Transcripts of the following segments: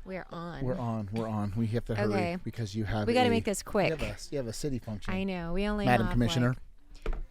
We're on. We're on. We have to hurry because you have. We got to make this quick. You have a city function. I know. We only Madam have Commissioner.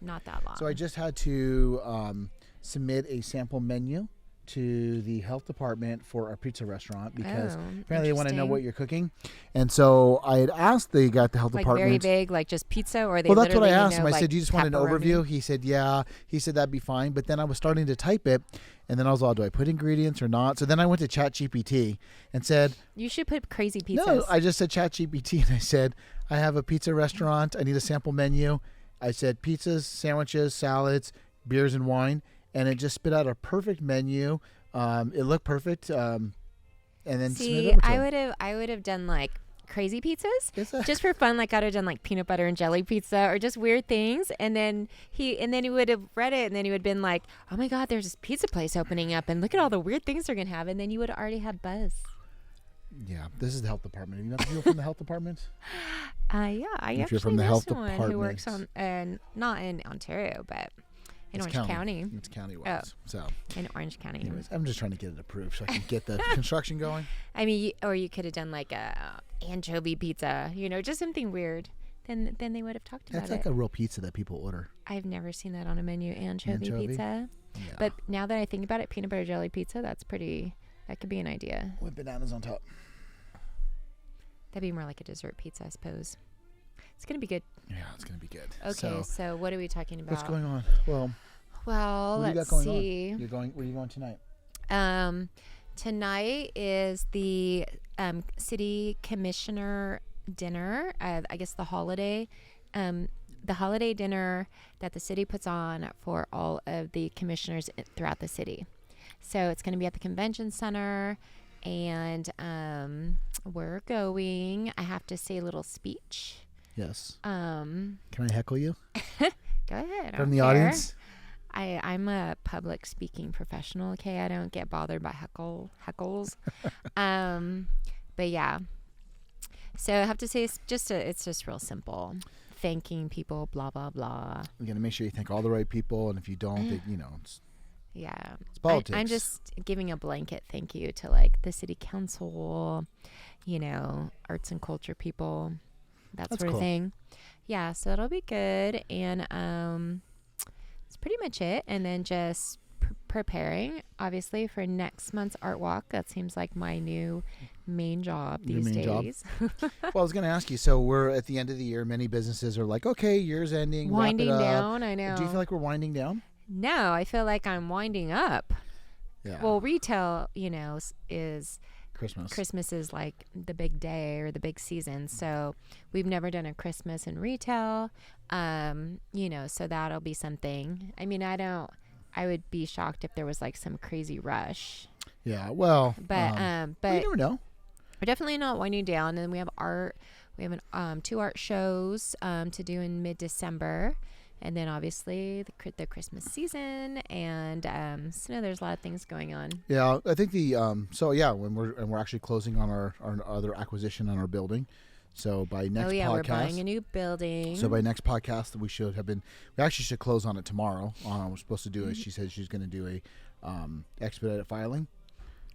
Not that long. So I just had to submit a sample menu to the health department for our pizza restaurant because apparently they want to know what you're cooking. And so I had asked the guy at the health department. Very vague, like just pizza, or they well, that's what I asked him. I like said, "Do you just want an overview?" He said, "Yeah." He said that'd be fine. But then I was starting to type it, and then I was like, "Do I put ingredients or not?" So then I went to ChatGPT and said, "You should put crazy pizzas." No, I just said ChatGPT, and I said, "I have a pizza restaurant. I need a sample menu." I said pizzas, sandwiches, salads, beers, and wine, and it just spit out a perfect menu. It looked perfect. And then I would have done like crazy pizzas just for fun. Like I'd have done like peanut butter and jelly pizza or just weird things. And then he would have read it, and then he would have been like, "Oh my God, there's this pizza place opening up, and look at all the weird things they're gonna have." And then you would already have buzz. Yeah, this is the health department. Have you know people from the health department? Yeah, I actually from the know health someone department who works on, not in Ontario, but in Orange County. It's county-wise. So in Orange County. Anyways, I'm just trying to get it approved so I can get the construction going. I mean, or you could have done like a anchovy pizza, just something weird. Then they would have talked about it. That's like a real pizza that people order. I've never seen that on a menu, anchovy pizza. Yeah. But now that I think about it, peanut butter jelly pizza, that could be an idea. With bananas on top. That'd be more like a dessert pizza, I suppose. It's going to be good. Yeah, it's going to be good. Okay, so what are we talking about? What's going on? Well, let's see. Where are you going tonight? Tonight is the city commissioner dinner. I guess the holiday dinner that the city puts on for all of the commissioners throughout the city. So it's going to be at the convention center, and we're going. I have to say a little speech. Yes. Can I heckle you? Go ahead. From the audience? I'm a public speaking professional. Okay, I don't get bothered by heckles. But yeah. So I have to say it's just real simple. Thanking people, blah blah blah. You're gonna make sure you thank all the right people, and if you don't, it's it's politics. I'm just giving a blanket thank you to like the city council, arts and culture people, that's sort of thing. Yeah, so it'll be good, and that's pretty much it. And then just preparing, obviously, for next month's art walk. That seems like my new main job these days. Well, I was going to ask you, so we're at the end of the year. Many businesses are like, okay, year's ending. Winding down, I know. Do you feel like we're winding down? No, I feel like I'm winding up. Yeah. Well, retail, is... Christmas is like the big day or the big season. So we've never done a Christmas in retail, so that'll be something. I mean, I would be shocked if there was like some crazy rush. Yeah, well, but you never know. We're definitely not winding down. And we have art. We have 2 art shows to do in mid-December. And then obviously the Christmas season, and so there's a lot of things going on. Yeah, I think when we're actually closing on our other acquisition on our building. So by next podcast, we're buying a new building. So by next podcast, we actually should close on it tomorrow. We're supposed to do it. She said she's going to do a expedited filing.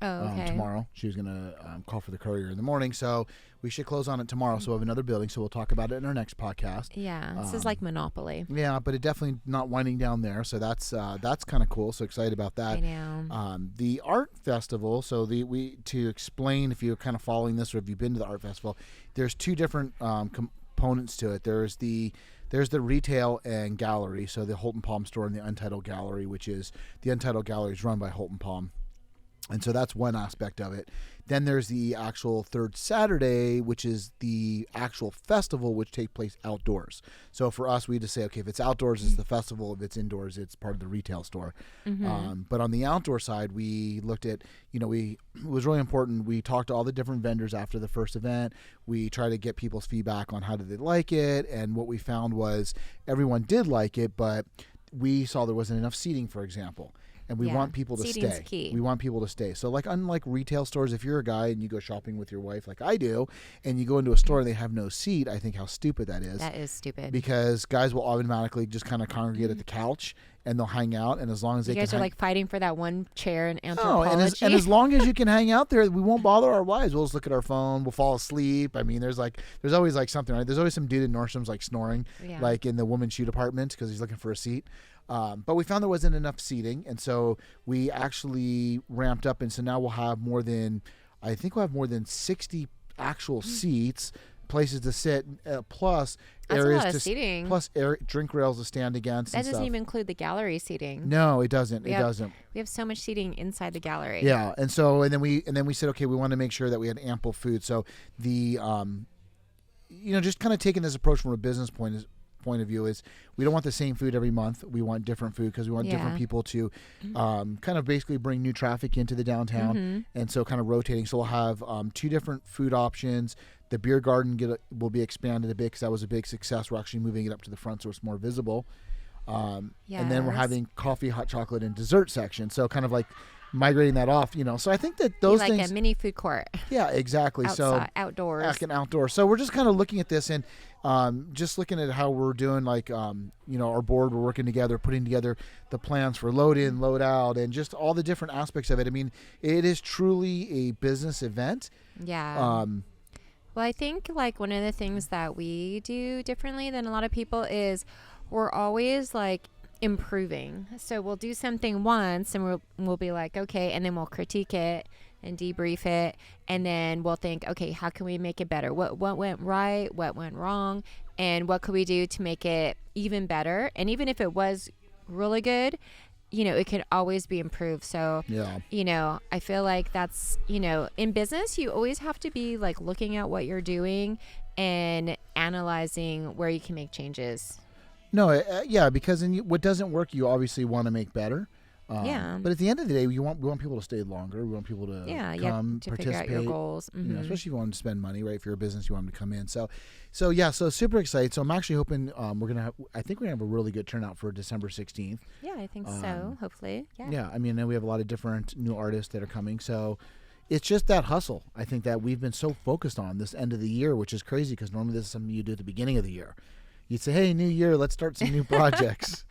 Oh, okay. Tomorrow. She was going to call for the courier in the morning. So we should close on it tomorrow. So we have another building. So we'll talk about it in our next podcast. Yeah. This is like Monopoly. Yeah, but it definitely not winding down there. So that's kind of cool. So excited about that. I know. The art festival. So to explain, if you're kind of following this or if you've been to the art festival, there's 2 different components to it. There's the retail and gallery. So the Holton Palm store and the Untitled Gallery, which is the Untitled Gallery is run by Holton Palm. And so that's one aspect of it. Then there's the actual third Saturday, which is the actual festival, which takes place outdoors. So for us, we just say, okay, if it's outdoors, it's the festival. If it's indoors, it's part of the retail store. Mm-hmm. But on the outdoor side, we looked at, it was really important. We talked to all the different vendors after the first event. We tried to get people's feedback on how did they like it. And what we found was everyone did like it, but we saw there wasn't enough seating, for example. And we want people to stay. Key. We want people to stay. So like unlike retail stores, if you're a guy and you go shopping with your wife like I do, and you go into a store and they have no seat, I think how stupid that is. That is stupid. Because guys will automatically just kind of congregate at the couch and they'll hang out. And as long as you they guys can are like fighting for that one chair in no, anthropology. and as long as you can hang out there, we won't bother our wives. We'll just look at our phone. We'll fall asleep. I mean, there's always like something, right? There's always some dude in Nordstrom's like snoring, like in the women's shoe department because he's looking for a seat. But we found there wasn't enough seating, and so we actually ramped up, and so now we'll have more than 60 actual seats, places to sit, plus That's areas a lot of to seating. plus drink rails to stand against. That and doesn't stuff. even include the gallery seating. No, it doesn't. We It have- doesn't. We have so much seating inside the gallery. Yeah, and then we said, okay, we want to make sure that we had ample food. So the just kind of taking this approach from a business point of view is we don't want the same food every month. We want different food because we want different people to kind of basically bring new traffic into the downtown, and so kind of rotating. So we'll have 2 different food options. The beer garden will be expanded a bit because that was a big success. We're actually moving it up to the front so it's more visible. And then we're having coffee, hot chocolate, and dessert section. So kind of like migrating that off, So I think that those things, like a mini food court. Yeah, exactly. Outside, outdoors. Back and outdoors. So we're just kind of looking at this and just looking at how we're doing, like, our board, we're working together, putting together the plans for load in, load out, and just all the different aspects of it. I mean, it is truly a business event. Yeah. Well, I think like one of the things that we do differently than a lot of people is we're always like improving. So we'll do something once and we'll be like, okay, and then we'll critique it and debrief it, and then we'll think, okay, how can we make it better? What went right? What went wrong? And what could we do to make it even better? And even if it was really good, it could always be improved. So, I feel like that's, in business, you always have to be like looking at what you're doing and analyzing where you can make changes. No, because what doesn't work, you obviously want to make better. But at the end of the day, we want people to stay longer. We want people to come, to participate. figure out your goals. Especially if you want to spend money, right? If you're a business, you want them to come in. So super excited. So I'm actually hoping I think we're gonna have a really good turnout for December 16th. Yeah, I think so. Hopefully, yeah. Yeah, I mean, we have a lot of different new artists that are coming. So it's just that hustle. I think that we've been so focused on this end of the year, which is crazy because normally this is something you do at the beginning of the year. You'd say, hey, new year, let's start some new projects.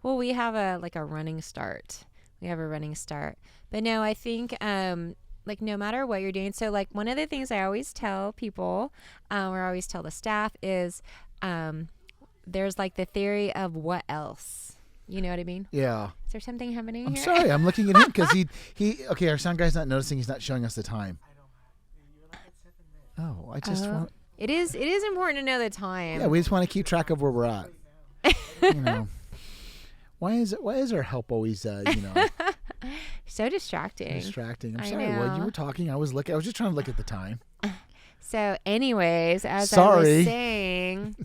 Well, we have a running start. But no, I think like no matter what you're doing. So like one of the things I always tell people, or I always tell the staff is there's like the theory of what else. You know what I mean? Yeah. Is there something happening here? I'm sorry. I'm looking at him because okay, our sound guy's not noticing. He's not showing us the time. Oh, I just want... It is important to know the time. Yeah, we just want to keep track of where we're at. Why is our help always so distracting? I'm sorry. While you were talking, I was just trying to look at the time. So anyways, as I was saying,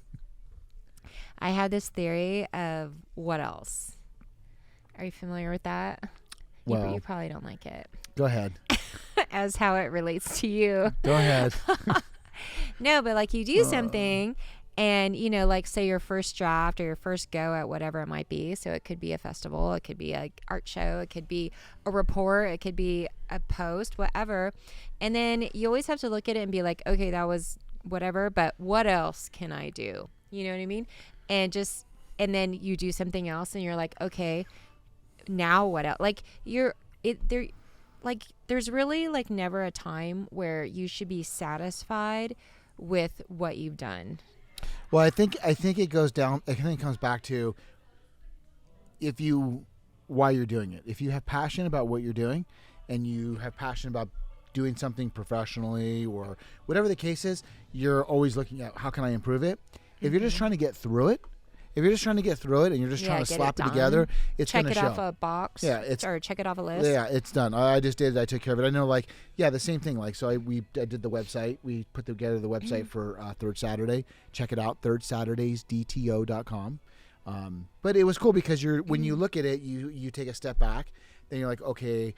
I had this theory of what else. Are you familiar with that? Well, you probably don't like it. Go ahead. As how it relates to you. Go ahead. No, but like you do something and, like say your first draft or your first go at whatever it might be. So it could be a festival, it could be an art show, it could be a report, it could be a post, whatever. And then you always have to look at it and be like, okay, that was whatever, but what else can I do? You know what I mean? And then you do something else and you're like, okay, now what else? Like there's really like never a time where you should be satisfied with what you've done. Well, I think it goes down. I think it comes back to why you're doing it. If you have passion about what you're doing, and you have passion about doing something professionally or whatever the case is, you're always looking at how can I improve it. If you're just trying to get through it, and you're just trying to slap it together, it's going to show. Check it off a box. Yeah, or check it off a list. Yeah, it's done. I just did it. I took care of it. I know, the same thing. I did the website. We put together the website for Third Saturday. Check it out, thirdsaturdaysdto.com. But it was cool because when you look at it, you take a step back. Then you're like, okay,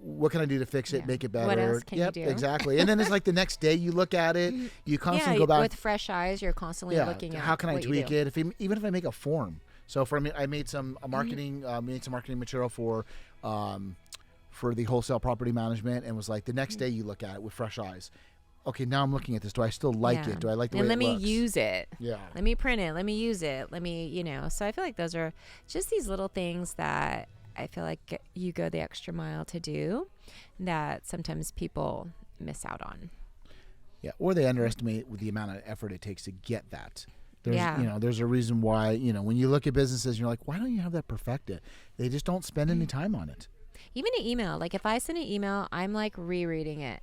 what can I do to fix it, make it better? What else can you do? Exactly. And then it's like the next day you look at it, you constantly go back. With fresh eyes, you're constantly looking at how can I tweak it? Even if I make a form. So I made some marketing material for the wholesale property management, and was like the next day you look at it with fresh eyes. okay, now I'm looking at this. Do I still like it? Do I like the way it looks? And let me use it. Yeah. Let me print it. Let me use it. Let me, So I feel like those are just these little things that I feel like you go the extra mile to do that sometimes people miss out on. Yeah, or they underestimate the amount of effort it takes to get that. Yeah. There's a reason why, when you look at businesses, you're like, why don't you have that perfected? They just don't spend any time on it. Even an email. Like if I send an email, I'm like rereading it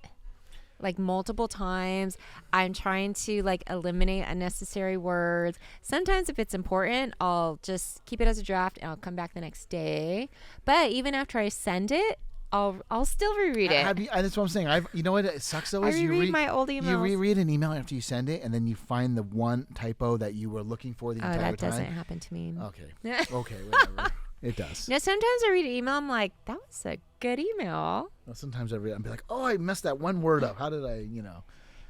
like multiple times. I'm trying to like eliminate unnecessary words. Sometimes if it's important, I'll just keep it as a draft and I'll come back the next day. But even after I send it, I'll still reread it. That's what I'm saying. You know what it sucks though is I reread my old emails. You reread an email after you send it, and then you find the one typo that you were looking for the entire time. That doesn't happen to me. Okay. Okay, whatever. It does. No, sometimes I read an email, I'm like, that was a good email. Well, sometimes I read it and be like, oh, I messed that one word up. How did I,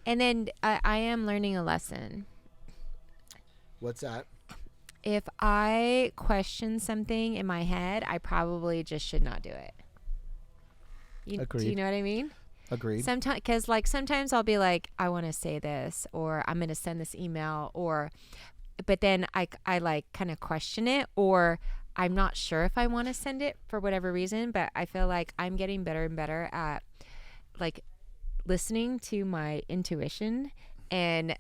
And then I am learning a lesson. What's that? If I question something in my head, I probably just should not do it. Agreed. Do you know what I mean? Agreed. Sometimes, because like sometimes I'll be like, I want to say this, or I'm going to send this email, but then I like kind of question it, or I'm not sure if I want to send it for whatever reason, but I feel like I'm getting better and better at like listening to my intuition and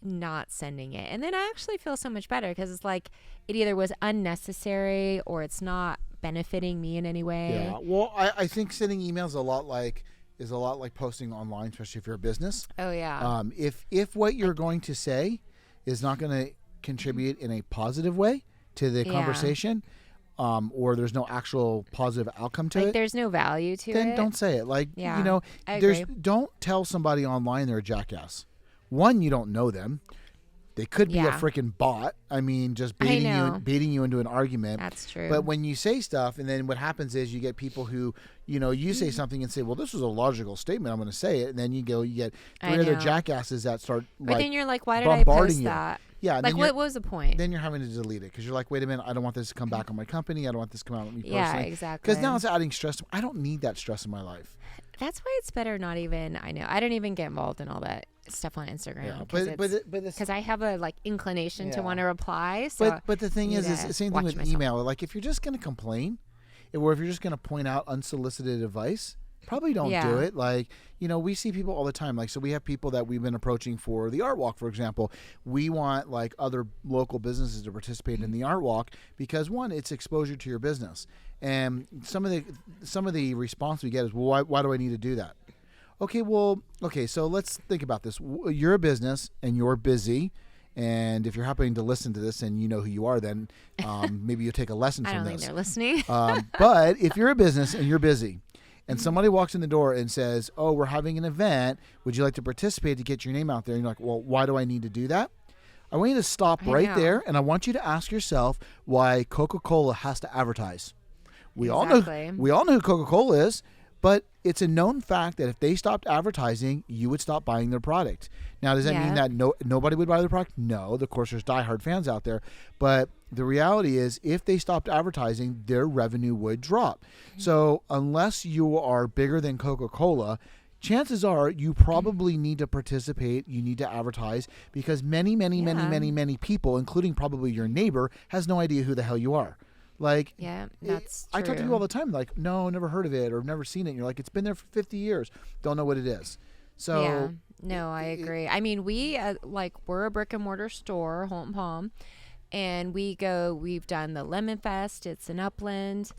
not sending it. And then I actually feel so much better because it's like it either was unnecessary or it's not benefiting me in any way. Yeah. Well, I think sending emails is a lot like posting online, especially if you're a business. Oh yeah. If what you're going to say is not going to contribute in a positive way to the conversation, or there's no actual positive outcome to it. There's no value to it. Then don't say it. I agree. Don't tell somebody online they're a jackass. One, you don't know them. They could be a freaking bot. I mean, just baiting you into an argument. That's true. But when you say stuff, and then what happens is you get people who, you say something and say, well, this was a logical statement. I'm going to say it. And then you get three other jackasses that start But then you're like, why did I post that? Yeah. Like, what was the point? Then you're having to delete it because you're like, wait a minute, I don't want this to come back on my company. I don't want this to come out on me personally. Yeah, exactly. Because now it's adding stress. I don't need that stress in my life. That's why it's better not even. I know. I don't even get involved in all that stuff on Instagram. Yeah, because I have a inclination to want to reply. So but the thing is the same thing with email. Like if you're just going to complain, or if you're just going to point out unsolicited advice, probably don't do it. Like, we see people all the time. Like, so we have people that we've been approaching for the art walk, for example. We want like other local businesses to participate in the art walk because one, it's exposure to your business. And some of the response we get is, well, why do I need to do that? Okay, so let's think about this. You're a business and you're busy. And if you're happening to listen to this and you know who you are, then maybe you'll take a lesson from this. I don't think they're listening. But if you're a business and you're busy and somebody walks in the door and says, oh, we're having an event, would you like to participate to get your name out there? And you're like, well, why do I need to do that? I want you to stop right there, and I want you to ask yourself why Coca-Cola has to advertise. We all know who Coca-Cola is, but it's a known fact that if they stopped advertising, you would stop buying their product. Now, does that mean that nobody would buy their product? No. Of course, there's diehard fans out there. But the reality is, if they stopped advertising, their revenue would drop. So unless you are bigger than Coca-Cola, chances are you probably need to participate. You need to advertise because many people, including probably your neighbor, has no idea who the hell you are. Like, that's true. I talk to people all the time, like, no, never heard of it or never seen it. And you're like, it's been there for 50 years. Don't know what it is. So, no, I agree. I mean, we we're a brick and mortar store, Holton Palm, and we've done the Lemon Fest. It's in Upland.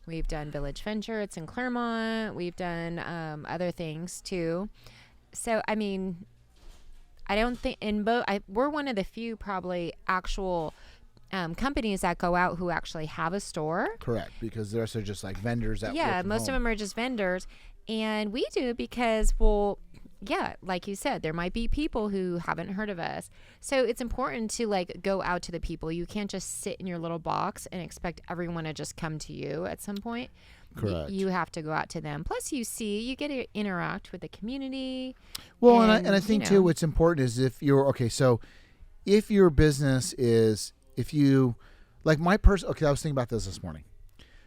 We've done Village Venture. It's in Claremont. We've done other things too. So, I mean, I don't think we're one of the few probably actual companies that go out who actually have a store. Correct, because the rest are just like vendors that work from most home. of them are just vendors, and we do because like you said, there might be people who haven't heard of us, so it's important to go out to the people. You can't just sit in your little box and expect everyone to just come to you at some point. Correct. You have to go out to them. Plus, you get to interact with the community. Well, and I think too, what's important is if your business is, if you, like my person, I was thinking about this morning.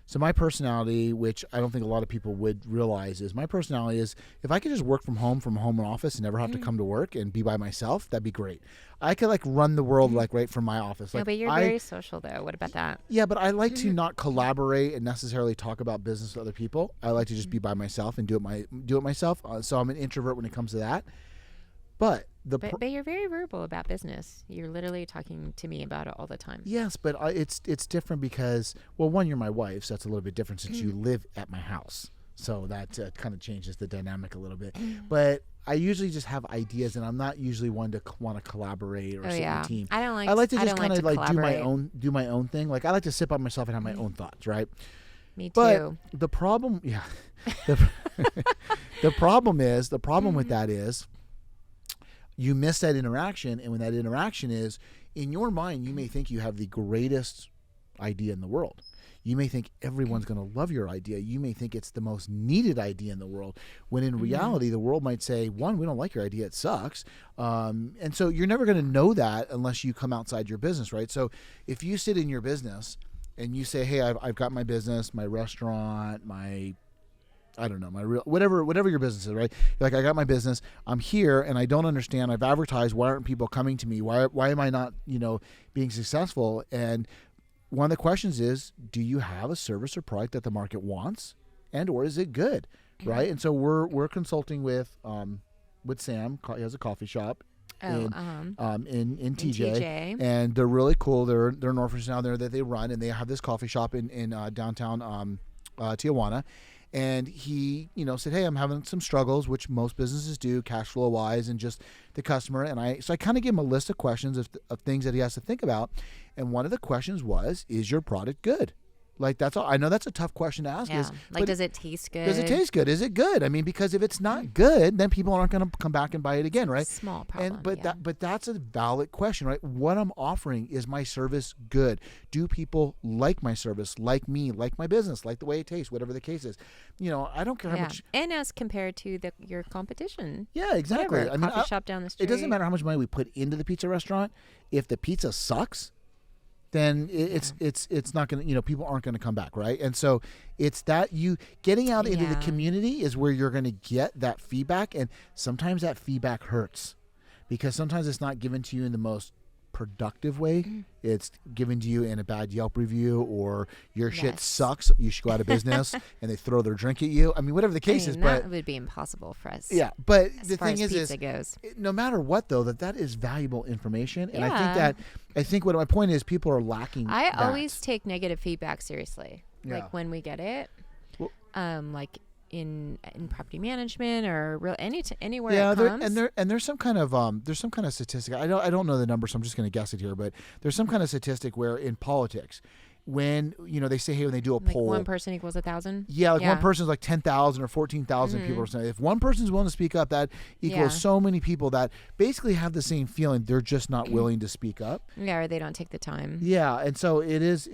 So my personality, which I don't think a lot of people would realize, is my personality is if I could just work from home and office and never have to come to work and be by myself, that'd be great. I could like run the world like right from my office. No, Like but you're very social though. What about that? Yeah, but I like to not collaborate and necessarily talk about business with other people. I like to just be by myself and do it myself. So I'm an introvert when it comes to that. But you're very verbal about business. You're literally talking to me about it all the time. Yes, but it's different because, well, one, you're my wife, so that's a little bit different since you live at my house. So that kind of changes the dynamic a little bit. But I usually just have ideas, and I'm not usually one to want to collaborate or sit in a team. I like to just kind of like do my own thing. Like I like to sit by myself and have my own thoughts, right? Me too. But the problem, the problem with that is you miss that interaction, and when that interaction is in your mind, you may think you have the greatest idea in the world. You may think everyone's going to love your idea. You may think it's the most needed idea in the world, when in reality, the world might say, one, we don't like your idea, it sucks. And so you're never going to know that unless you come outside your business, right? So if you sit in your business and you say, hey, I've got my business, my restaurant, whatever your business is, right? You're like, I got my business. I'm here and I don't understand. I've advertised. Why aren't people coming to me? Why am I not, being successful? And one of the questions is, do you have a service or product that the market wants, and or is it good, right? And so we're consulting with Sam. He has a coffee shop in TJ, and they're really cool. They're an orphanage now there that they run, and they have this coffee shop in downtown Tijuana. And he, said, hey, I'm having some struggles, which most businesses do, cash flow wise, and just the customer. And I kind of gave him a list of questions of things that he has to think about. And one of the questions was, is your product good? Like, that's all. I know that's a tough question to ask. Yeah. Does it taste good? Does it taste good? Is it good? I mean, because if it's not good, then people aren't going to come back and buy it again, right? Small problem. But that's a valid question, right? What I'm offering, is my service good? Do people like my service, like me, like my business, like the way it tastes, whatever the case is? I don't care how much. And as compared to your competition. Yeah, exactly. Whatever, coffee shop down the street. It doesn't matter how much money we put into the pizza restaurant. If the pizza sucks, then it's not going to, people aren't going to come back, right? And so it's that you getting out into the community is where you're going to get that feedback, and sometimes that feedback hurts because sometimes it's not given to you in the most productive way. It's given to you in a bad Yelp review, or your shit sucks, you should go out of business, and they throw their drink at you. I mean, whatever the case is, that would be impossible for us. Yeah, but as the far thing as is pizza goes. No matter what, though, that is valuable information, and I think what my point is, people are lacking. I always take negative feedback seriously. Yeah. Like when we get it, well, like in property management or anywhere it comes. There's some kind of statistic. I don't know the number, so I'm just going to guess it here. But there's some kind of statistic where in politics, when they say, hey, when they do a poll, one person equals 1,000. Yeah, one person is like 10,000 or 14,000 people or something. If one person's willing to speak up, that equals so many people that basically have the same feeling. They're just not willing to speak up. Yeah, or they don't take the time. Yeah, and so it is.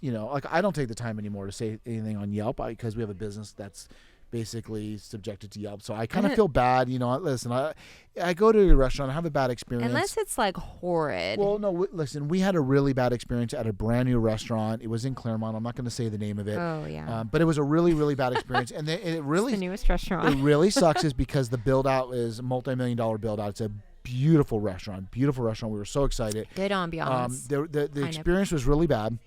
Like I don't take the time anymore to say anything on Yelp because we have a business that's basically subjected to Yelp. So I kind of feel bad. Listen, I go to a restaurant, I have a bad experience. Unless it's like horrid. Well, no, listen, we had a really bad experience at a brand new restaurant. It was in Claremont. I'm not going to say the name of it. Oh, yeah. But it was a really, really bad experience. And it really, it's the newest restaurant. It really sucks is because the build out is a multi-million-dollar build out. It's a beautiful restaurant. We were so excited. Good ambiance. The experience was really bad.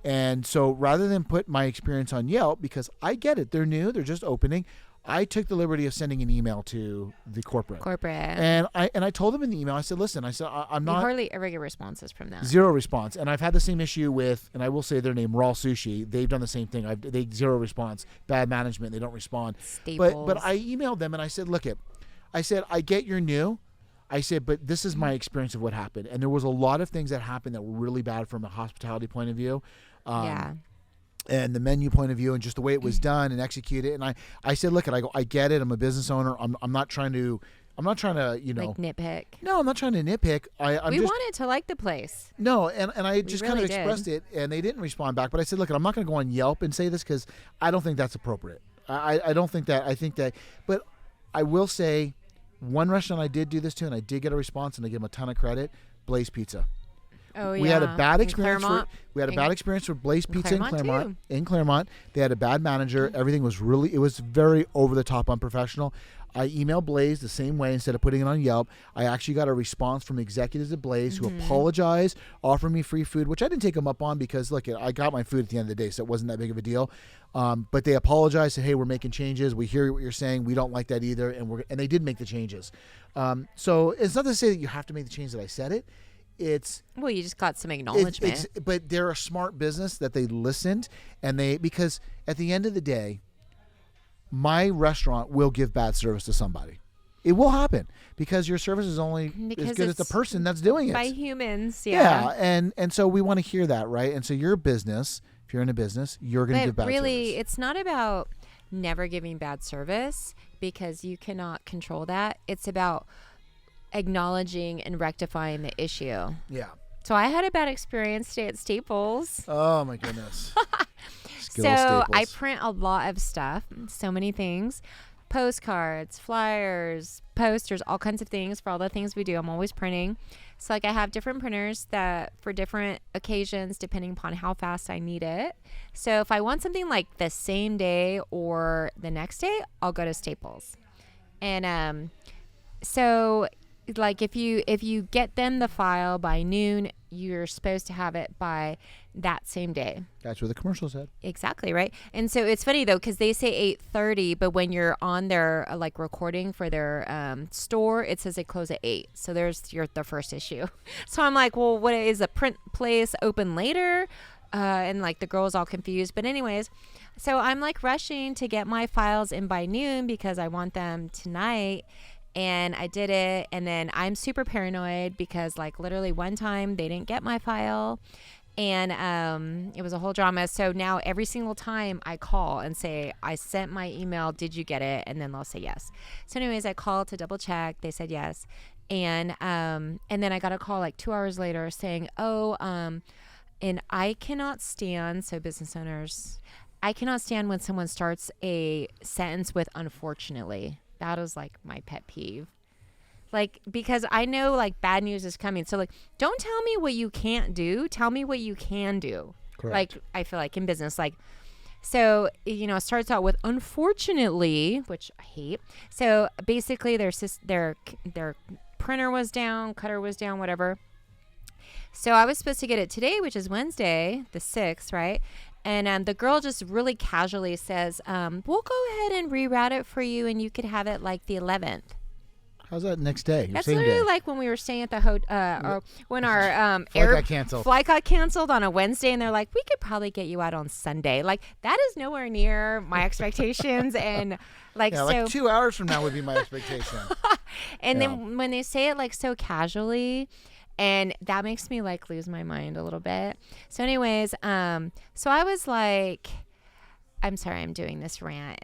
And so rather than put my experience on Yelp, because I get it, they're new, they're just opening, I took the liberty of sending an email to the corporate. And I told them in the email, I said, listen, I'm not. Hardly ever get responses from that. Zero response. And I've had the same issue with, and I will say their name, Raw Sushi. They've done the same thing. They zero response. Bad management. They don't respond. Staples. But I emailed them and I said, I get you're new. I said, but this is my experience of what happened. And there was a lot of things that happened that were really bad from a hospitality point of view. And the menu point of view and just the way it was done and executed. And I said, I get it. I'm a business owner. I'm not trying to, like nitpick. No, I'm not trying to nitpick. We wanted to like the place. No, and I just kind of expressed it, and they didn't respond back. But I said, I'm not going to go on Yelp and say this because I don't think that's appropriate. I don't think that. I think that. But I will say, one restaurant I did do this to, and I did get a response, and I give them a ton of credit, Blaze Pizza. Oh, We had a bad In experience. Claremont? We had a bad experience with Blaze Pizza in Claremont, Claremont. too. In Claremont, they had a bad manager. Everything was it was very over the top unprofessional. I emailed Blaze the same way instead of putting it on Yelp. I actually got a response from executives at Blaze who apologized, offered me free food, which I didn't take them up on because, look, I got my food at the end of the day, so it wasn't that big of a deal. But they apologized, said, hey, we're making changes. We hear what you're saying. We don't like that either. And they did make the changes. So it's not to say that you have to make the change that I said it. Well, you just got some acknowledgement. But they're a smart business that they listened, because at the end of the day, my restaurant will give bad service to somebody. It will happen because your service is only as good as the person that's doing it. By humans, yeah. And so we want to hear that, right? And so your business, if you're in a business, you're going to give bad service. Really, it's not about never giving bad service because you cannot control that. It's about acknowledging and rectifying the issue. Yeah. So I had a bad experience today at Staples. Oh my goodness. So I print a lot of stuff, so many things, postcards, flyers, posters, all kinds of things for all the things we do. I'm always printing. So like I have different printers that for different occasions, depending upon how fast I need it. So if I want something like the same day or the next day, I'll go to Staples. And so like if you get them the file by noon, you're supposed to have it by that same day. That's what the commercial said. Exactly, right? And so it's funny though because they say 8:30, but when you're on their like recording for their store, it says they close at 8. So there's the first issue. So I'm like, well, what is a print place open later? And like the girl's all confused. But anyways, so I'm like rushing to get my files in by noon because I want them tonight. And I did it, and then I'm super paranoid because like literally one time they didn't get my file, and it was a whole drama. So now every single time I call and say I sent my email, did you get it? And then they'll say yes. So anyways, I called to double check. They said yes, and then I got a call like 2 hours later saying, and I cannot stand, so business owners, I cannot stand when someone starts a sentence with unfortunately. That was like my pet peeve. Like, because I know like bad news is coming. So like, don't tell me what you can't do. Tell me what you can do. Correct. Like, I feel like in business, like, so, it starts out with unfortunately, which I hate. So basically their printer was down, cutter was down, whatever. So I was supposed to get it today, which is Wednesday, the 6th, right? And the girl just really casually says, we'll go ahead and reroute it for you, and you could have it like the 11th. How's that next day? That's same literally day. like when we were staying at the hotel, or when our flight got canceled on a Wednesday, and they're like, we could probably get you out on Sunday. Like, that is nowhere near my expectations. And like, yeah, so like 2 hours from now would be my expectation. And then when they say it like so casually, and that makes me like lose my mind a little bit. So anyways, so I was like, I'm sorry, I'm doing this rant.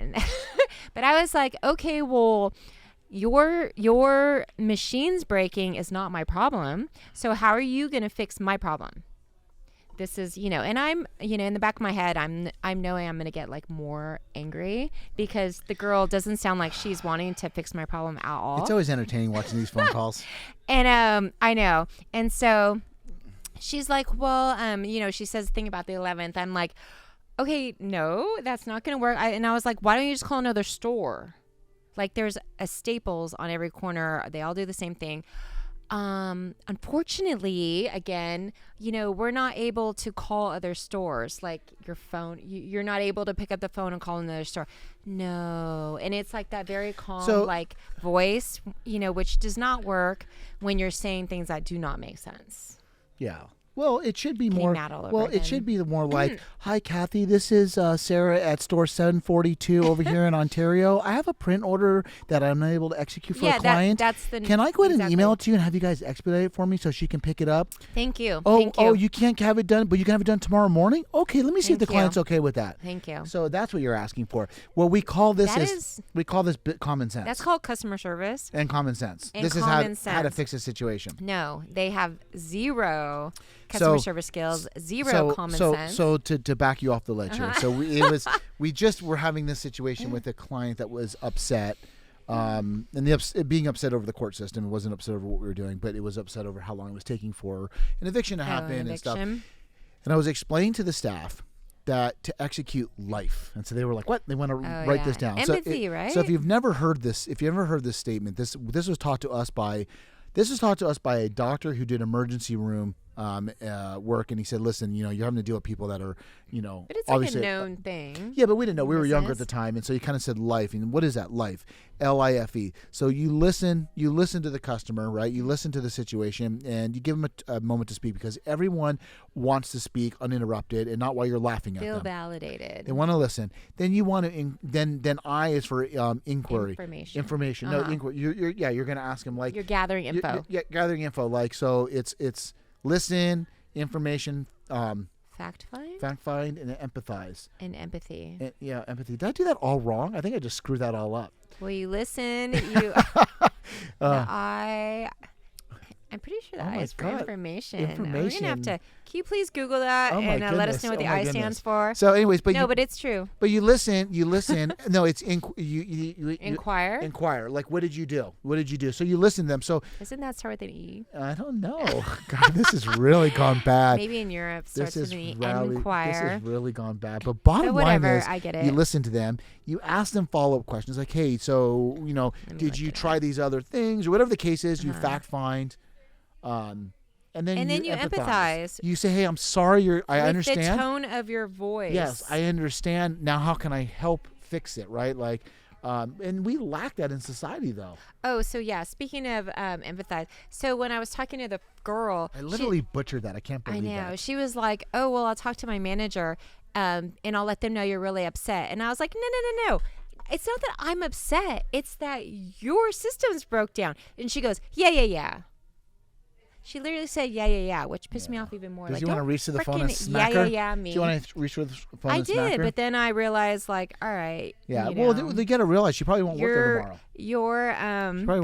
But I was like, okay, well, your machine's breaking is not my problem. So how are you going to fix my problem? This is, and I'm, in the back of my head, I'm knowing I'm going to get like more angry because the girl doesn't sound like she's wanting to fix my problem at all. It's always entertaining watching these phone calls. And I know. And so she's like, well, she says the thing about the 11th. I'm like, okay, no, that's not going to work. And I was like, why don't you just call another store? Like there's a Staples on every corner. They all do the same thing. Unfortunately, again, we're not able to call other stores. Like your phone, you're not able to pick up the phone and call another store. No. And it's like that very calm, like voice, which does not work when you're saying things that do not make sense. Yeah. Well, it should be more. It should be more like, "Hi, Kathy. This is Sarah at store 742 over here in Ontario. I have a print order that I'm not able to execute for a client. Can I go ahead and email it to you and have you guys expedite it for me so she can pick it up?" Thank you. Oh, you can't have it done, but you can have it done tomorrow morning. Okay, let me see if the client's okay with that. Thank you. So that's what you're asking for. Well, we call this common sense. That's called customer service and common sense. And this common is how to fix a situation. No, they have zero customer service skills, zero common sense. So to back you off the ledge here. So we just were having this situation with a client that was upset And being upset over the court system, it wasn't upset over what we were doing, but it was upset over how long it was taking for an eviction to happen and stuff. And I was explaining to the staff that to execute life, and so they were like, "What?" They want to write this down. Empathy, right? So if you've never heard this statement, this was taught to us by a doctor who did emergency room work, and he said, "Listen, you're having to deal with people that are, but it's obviously like a known thing." Yeah, but we didn't know. We were younger at the time, and so he kind of said life. And what is that? Life, LIFE. So you listen to the customer, right? You listen to the situation, and you give them a moment to speak, because everyone wants to speak uninterrupted and not while you're laughing at them. Feel validated. They want to listen. Then you want to. Then I is for inquiry. Information. No, inquiry. You're going to ask him, like, you're gathering info. Gathering info. Like, so it's listen, information. Fact find, and empathize. And empathy. Empathy. Did I do that all wrong? I think I just screwed that all up. Well, you listen. I'm pretty sure the I is for information. We're going to have to. Can you please Google that and let us know what the I stands for? So, anyways, but it's true. But you listen. No, it's you inquire. Inquire. Like, what did you do? So you listen to them. So doesn't that start with an E? I don't know. God, this has really gone bad. Maybe in Europe starts with an E. Inquire. This has really gone bad. But bottom line is, I get it. You listen to them. You ask them follow-up questions, like, hey, so did you try these other things, or whatever the case is? You fact find. And then you empathize. You say, "Hey, I'm sorry. I understand." With the tone of your voice. Yes, I understand. Now, how can I help fix it? Right? Like, and we lack that in society, though. Oh, so yeah. Speaking of empathize, so when I was talking to the girl, I literally butchered that. I can't believe that. I know. She was like, "Oh, well, I'll talk to my manager, and I'll let them know you're really upset." And I was like, "No. It's not that I'm upset. It's that your systems broke down." And she goes, "Yeah." She literally said, yeah, which pissed me off even more. Did you want to reach to the phone and smack her? Me. Do you want to reach to the phone and smack her? I did, but then I realized, like, all right. Yeah, well, they got to realize she probably won't work there tomorrow. Your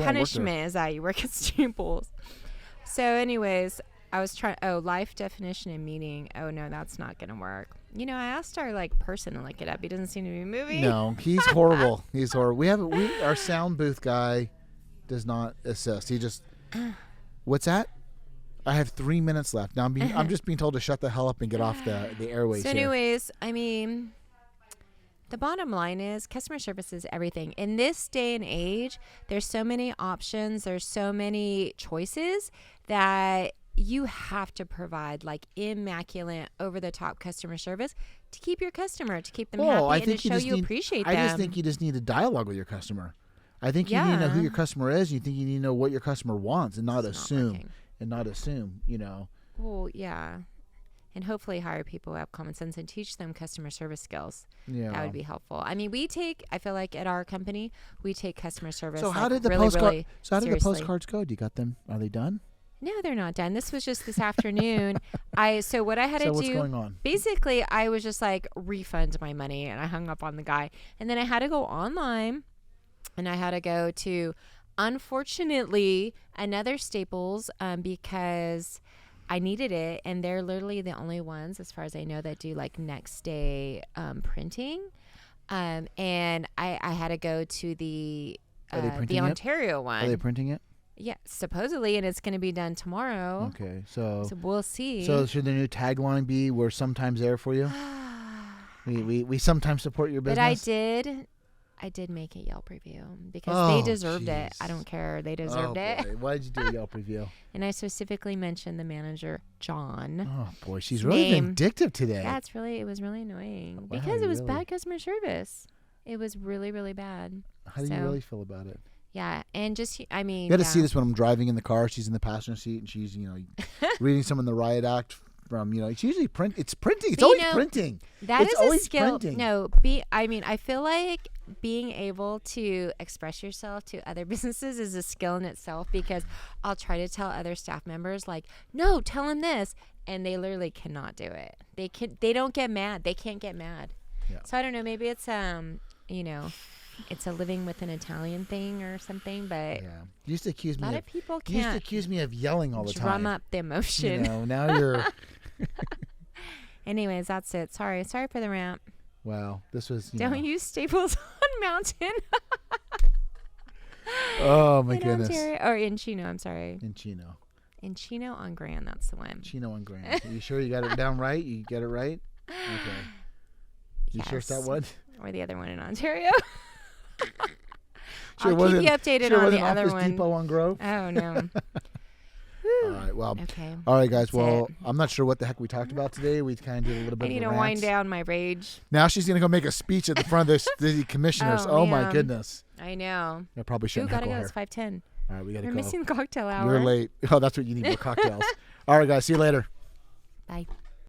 punishment is that you work at Staples. So anyways, I was trying, life definition and meaning. Oh, no, that's not going to work. I asked our, person to look it up. He doesn't seem to be moving. No, he's horrible. He's horrible. Our sound booth guy does not assist. He just, what's that? I have 3 minutes left. Now I'm just being told to shut the hell up and get off the airways. So anyways, I mean, the bottom line is customer service is everything. In this day and age, there's so many options, there's so many choices that you have to provide like immaculate, over-the-top customer service to keep your customer, to keep them happy, and to show you appreciate them. I just think you just need a dialogue with your customer. I think you need to know who your customer is. You think you need to know what your customer wants and not assume. Well, yeah. And hopefully hire people who have common sense and teach them customer service skills. Yeah. That would be helpful. I mean, I feel like at our company, we take customer service how did the postcards go? Do you got them? Are they done? No, they're not done. This was just this afternoon. So what I had to do, what's going on? Basically, I was just like, refund my money. And I hung up on the guy. And then I had to go online. And I had to go to, unfortunately, another Staples because I needed it. And they're literally the only ones, as far as I know, that do like next day printing. And I had to go to the Ontario one. Are they printing it? Yeah, supposedly, and it's going to be done tomorrow. Okay, so we'll see. So should the new tagline be "We're sometimes there for you"? we sometimes support your business. But I did make a Yelp review because they deserved it. I don't care. They deserved it. Why did you do a Yelp review? And I specifically mentioned the manager, John. Oh, boy. She's really vindictive today. Yeah, it was really annoying because it was bad customer service. It was really, really bad. How do you really feel about it? Yeah, and you got to see this when I'm driving in the car. She's in the passenger seat, and she's, reading some of the riot act from, it's usually It's printing. It's always printing. That is always a skill. Printing. No, I feel like being able to express yourself to other businesses is a skill in itself because I'll try to tell other staff members like, no, tell them this. And they literally cannot do it. They don't get mad. They can't get mad. Yeah. So I don't know. Maybe it's, it's a living with an Italian thing or something, but you used to accuse me. A lot of people can't. You used to accuse me of yelling all the time. Drum up the emotion. Now you're. Anyways, that's it. Sorry for the rant. Wow, this was. Don't use Staples on Mountain. Oh my in goodness. Ontario, or in Chino, I'm sorry. In Chino. In Chino on Grand, that's the one. Chino and Grand. Are you sure you got it down right? You get it right? Okay. You sure it's that one? Or the other one in Ontario. Sure I'll keep you updated on the other Office one. Depot on Grove? Oh, no. All right. Well, okay. All right, guys. That's Well, it. I'm not sure what the heck we talked about today. We kind of did a little bit I of need a to rant. wind down my rage. Now she's going to go make a speech at the front of the commissioners. Oh, Oh my man. goodness. I know. I probably Ooh, shouldn't gotta heckle go. her. It's 5:10. All right, we got to We're go. missing the cocktail hour. You're late. Oh, that's what you need, more cocktails. All right, guys. See you later. Bye.